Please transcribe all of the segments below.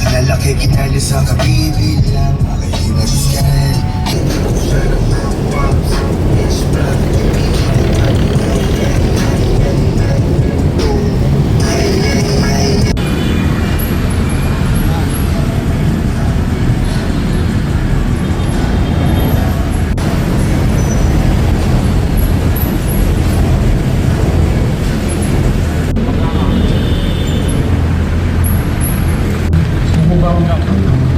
Lalaki kinali sa kabibilang aking nag-scan.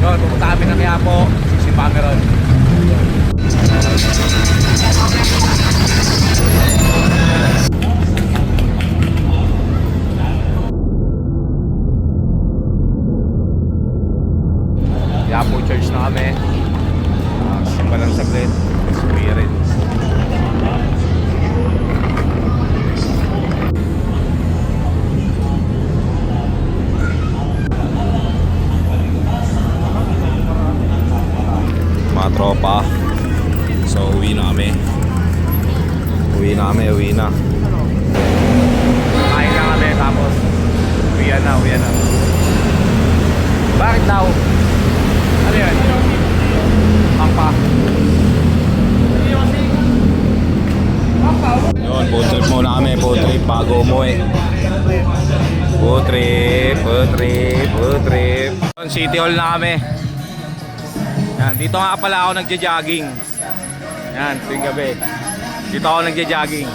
Yun, pupunta kami ng Quiapo, si Pameron. Quiapo Church na kami. Simba lang saglit. Suwi rin. Mga tropa. So uwi na kami. Uwi na. Kain na kami tapos uwian na. Bakit daw? Ano yan? Pangpa. Yun, food trip muna kami. Food trip bago umuwi. Food trip. City Hall na kami. Yan, dito nga pala ako nagja-jogging. Yan, tuwing gabi. Dito ako nagja-jogging.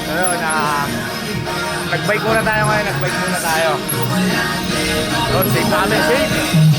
Ayun, nag-bike muna tayo ngayon. So, safe namin, safe.